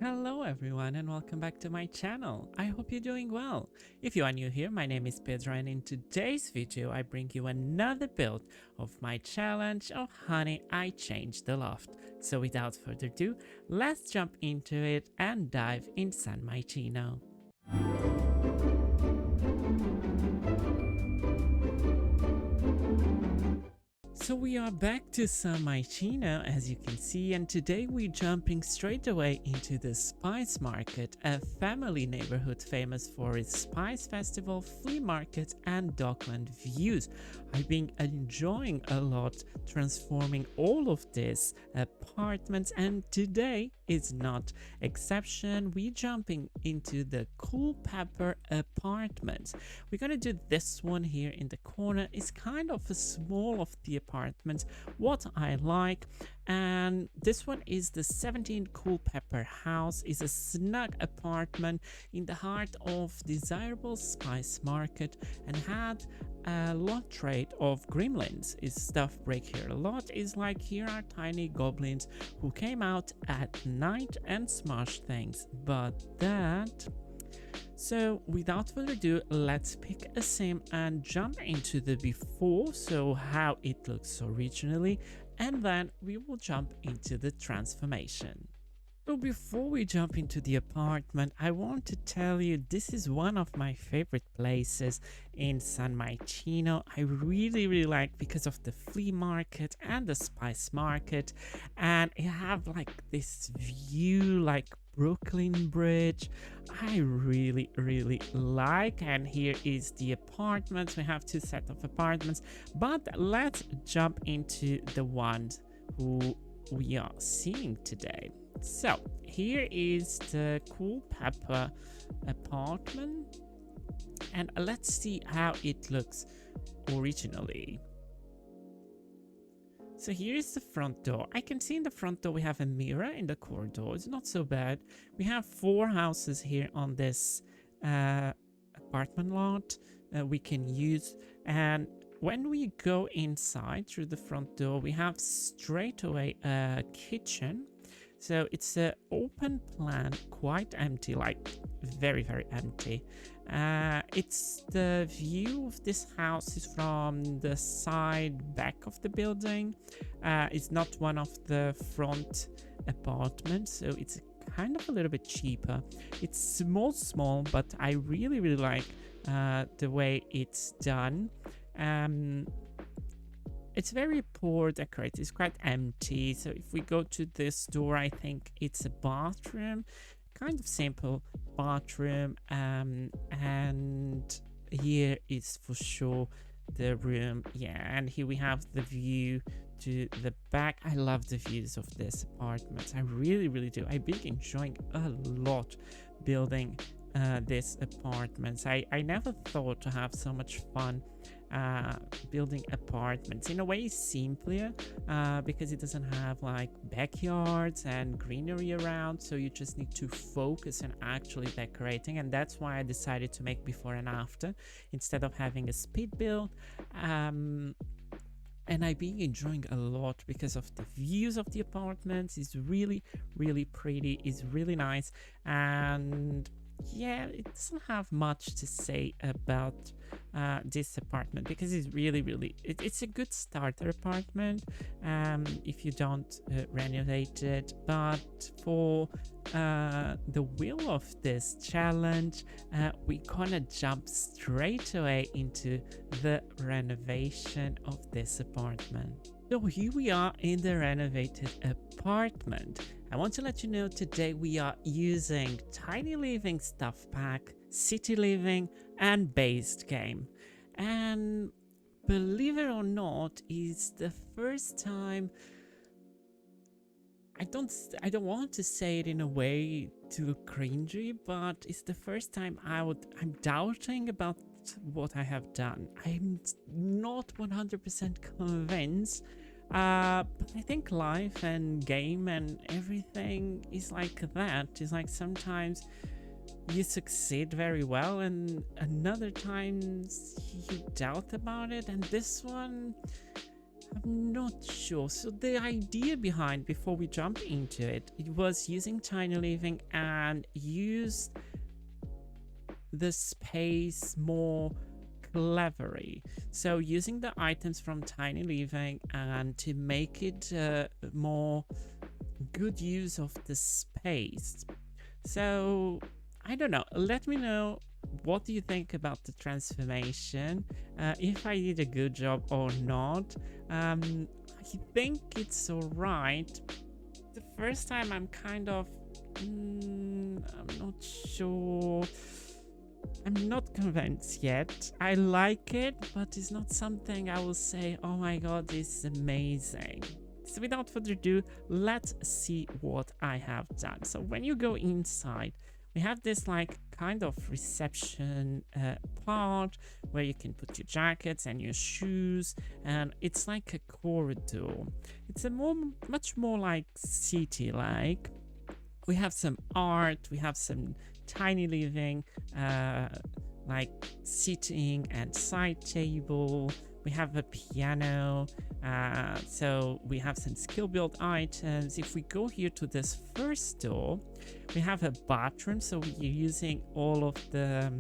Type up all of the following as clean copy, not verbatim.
Hello everyone and welcome back to my channel. I hope you're doing well. If you are new here, my name is Pedro and in today's video I bring you another build of my challenge of Honey, I Changed the Loft. So without further ado, let's jump into it and dive in San Mycino. So we are back to San Mycino, as you can see, and today we're jumping straight away into the Spice Market, a family neighborhood famous for its Spice Festival, flea market and dockland views. I've been enjoying a lot transforming all of this apartments, and today is not exception. We're jumping into the Culpepper apartments. We're gonna do this one here in the corner. It's kind of a small of the apartments, what I like, and this one is the 17 Culpepper house. Is a snug apartment in the heart of desirable Spice Market and had a lot rate of gremlins. Is stuff break here a lot. Is like here are tiny goblins who came out at night and smash things, but that. So without further ado, let's pick a sim and jump into the before, so how it looks originally, and then we will jump into the transformation. So before we jump into the apartment, I want to tell you this is one of my favorite places in San Mycino. I really like because of the flea market and the spice market, and you have like this view like Brooklyn Bridge. I really like, and here is the apartments. We have two set of apartments, but let's jump into the ones who we are seeing today. So here is the Culpepper apartment, and let's see how it looks originally. So here is the front door. I can see in the front door we have a mirror in the corridor. It's not so bad. We have 4 houses here on this apartment lot we can use, and when we go inside through the front door, we have straight away a kitchen. So it's an open plan, quite empty, like very empty. It's the view of this house is from the side back of the building. It's not one of the front apartments, so it's kind of a little bit cheaper. It's small, but I really like the way it's done. It's very poor decorated. It's quite empty. So if we go to this door, I think it's a bathroom, kind of simple bathroom. And here is for sure the room. Yeah, and here we have the view to the back. I love the views of this apartment. I really do. I've been enjoying a lot building this apartments. I never thought to have so much fun building apartments. In a way simpler because it doesn't have like backyards and greenery around, so you just need to focus on actually decorating, and that's why I decided to make before and after instead of having a speed build. And I've been enjoying a lot because of the views of the apartments. It's really pretty, it's really nice, and yeah, it doesn't have much to say about this apartment because it's it's a good starter apartment if you don't renovate it. But for the will of this challenge, we're gonna jump straight away into the renovation of this apartment. So here we are in the renovated apartment. I want to let you know today we are using Tiny Living Stuff Pack, City Living and Based Game. And believe it or not, it's the first time. I don't want to say it in a way too cringy, but it's the first time I'm doubting about what I have done. I'm not 100% convinced, but I think life and game and everything is like that. It's like sometimes you succeed very well and another times you doubt about it, and this one I'm not sure. So the idea behind, before we jump into it, it was using tiny living and use the space more cleverly. So using the items from tiny living and to make it more good use of the space. So I don't know. Let me know, what do you think about the transformation? If I did a good job or not. I think it's alright. The first time I'm kind of, I'm not sure. I'm not convinced yet. I like it, but it's not something I will say, oh my god, this is amazing. So without further ado, let's see what I have done. So when you go inside, we have this like kind of reception part where you can put your jackets and your shoes, and it's like a corridor. It's a much more like city like. We have some art, we have some tiny living, like seating and side table. We have a piano, so we have some skill build items. If we go here to this first door, we have a bathroom, so we're using all of the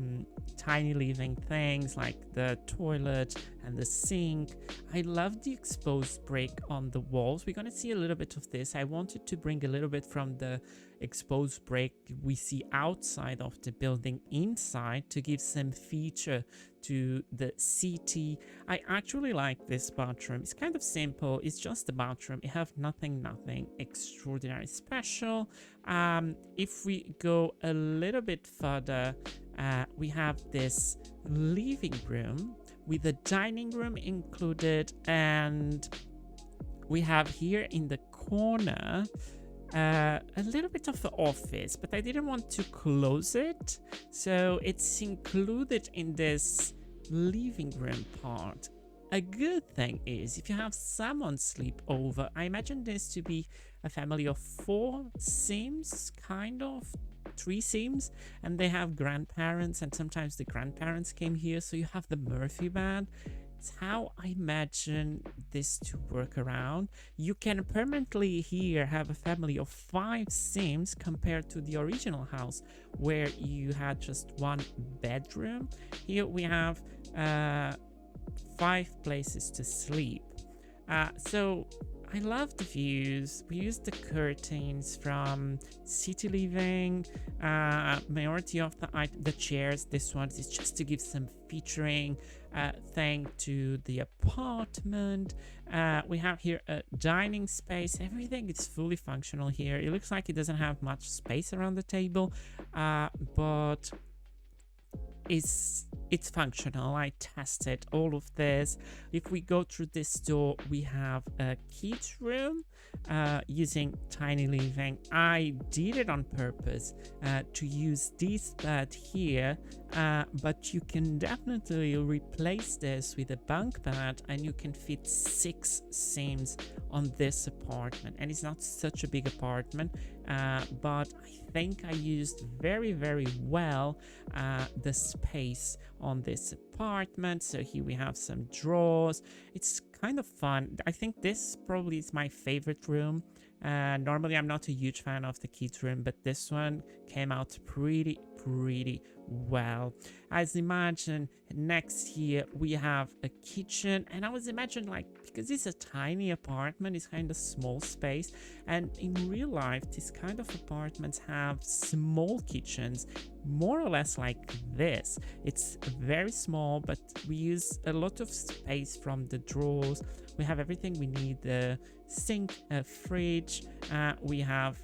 tiny living things like the toilet and the sink. I love the exposed brick on the walls. We're gonna see a little bit of this. I wanted to bring a little bit from the exposed brick we see outside of the building inside to give some feature to the city. I actually like this bathroom. It's kind of simple. It's just a bathroom. It have nothing extraordinary special. If we go a little bit further, we have this living room with a dining room included, and we have here in the corner a little bit of the office, but I didn't want to close it, so it's included in this living room part. A good thing is, if you have someone sleep over, I imagine this to be a family of 4 Sims, kind of 3 Sims, and they have grandparents, and sometimes the grandparents came here, so you have the Murphy bed. It's how I imagine this to work around. You can permanently here have a family of 5 Sims compared to the original house where you had just 1 bedroom. Here we have 5 places to sleep. So I love the views. We use the curtains from City Living. Majority of the chairs, this one is just to give some featuring thing to the apartment. We have here a dining space. Everything is fully functional here. It looks like it doesn't have much space around the table, but it's functional. I tested all of this. If we go through this door, we have a kids room using tiny living. I did it on purpose to use this bed here, but you can definitely replace this with a bunk bed, and you can fit 6 Sims on this apartment. And it's not such a big apartment, but I think I used very well the space on this apartment. So here we have some drawers. It's kind of fun. I think this probably is my favorite room. Normally I'm not a huge fan of the kids room, but this one came out pretty well. As imagine next here we have a kitchen, and I was imagining, like, because it's a tiny apartment, it's kind of small space, and in real life these kind of apartments have small kitchens, more or less like this. It's very small, but we use a lot of space from the drawers. We have everything we need: the sink, a fridge, we have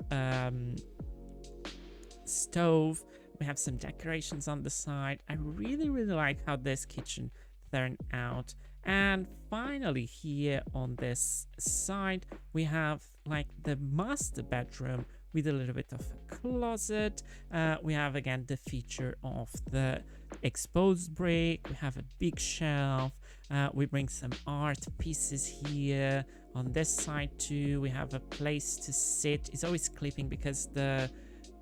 stove, we have some decorations on the side. I really like how this kitchen turned out. And finally here on this side we have like the master bedroom with a little bit of a closet. We have again the feature of the exposed brick. We have a big shelf. We bring some art pieces here. On this side too we have a place to sit. It's always clipping because the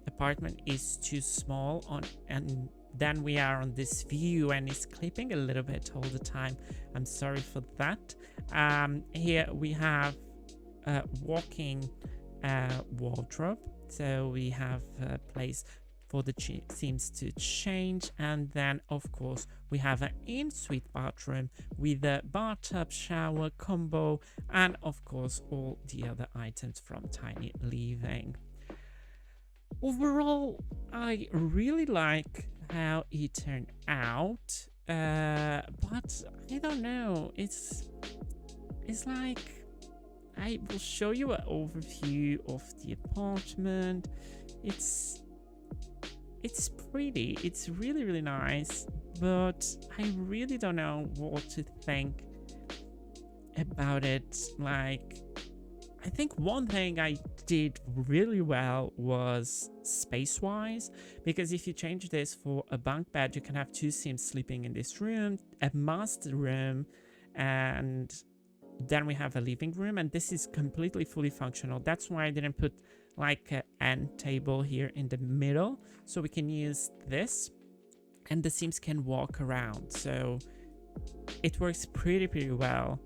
apartment is too small and then we are on this view, and it's clipping a little bit all the time. I'm sorry for that. Here we have a walking wardrobe, so we have a place for the seams to change, and then of course we have an in-suite bathroom with a bathtub shower combo, and of course all the other items from Tiny Living. Overall, I really like how it turned out, but I don't know, it's like, I will show you an overview of the apartment. It's pretty, it's really nice, but I really don't know what to think about it. Like, I think one thing I did really well was space-wise, because if you change this for a bunk bed, you can have 2 Sims sleeping in this room, a master room, and then we have a living room, and this is completely fully functional. That's why I didn't put like an end table here in the middle, so we can use this and the Sims can walk around, so it works pretty well.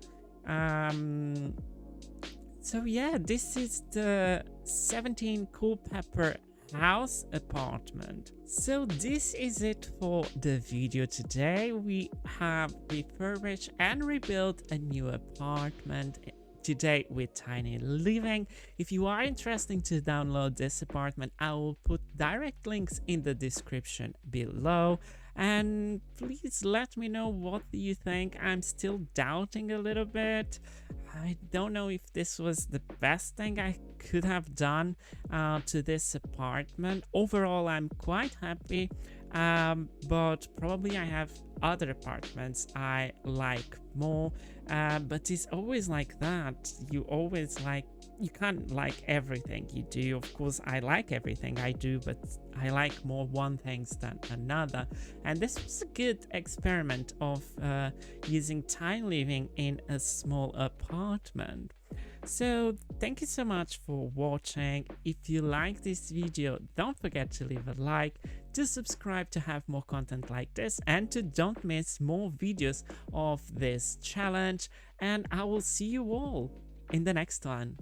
So yeah, this is the 17 Culpepper house apartment. So this is it for the video today. We have refurbished and rebuilt a new apartment today with Tiny Living. If you are interested to download this apartment, I will put direct links in the description below, and please let me know what you think. I'm still doubting a little bit. I don't know if this was the best thing I could have done to this apartment. Overall, I'm quite happy, but probably I have other apartments I like more, but it's always like that. You can't like everything you do. Of course, I like everything I do, but I like more one thing than another, and this was a good experiment of using Tiny Living in a small apartment. So thank you so much for watching. If you like this video, don't forget to leave a like, to subscribe to have more content like this, and to don't miss more videos of this challenge, and I will see you all in the next one.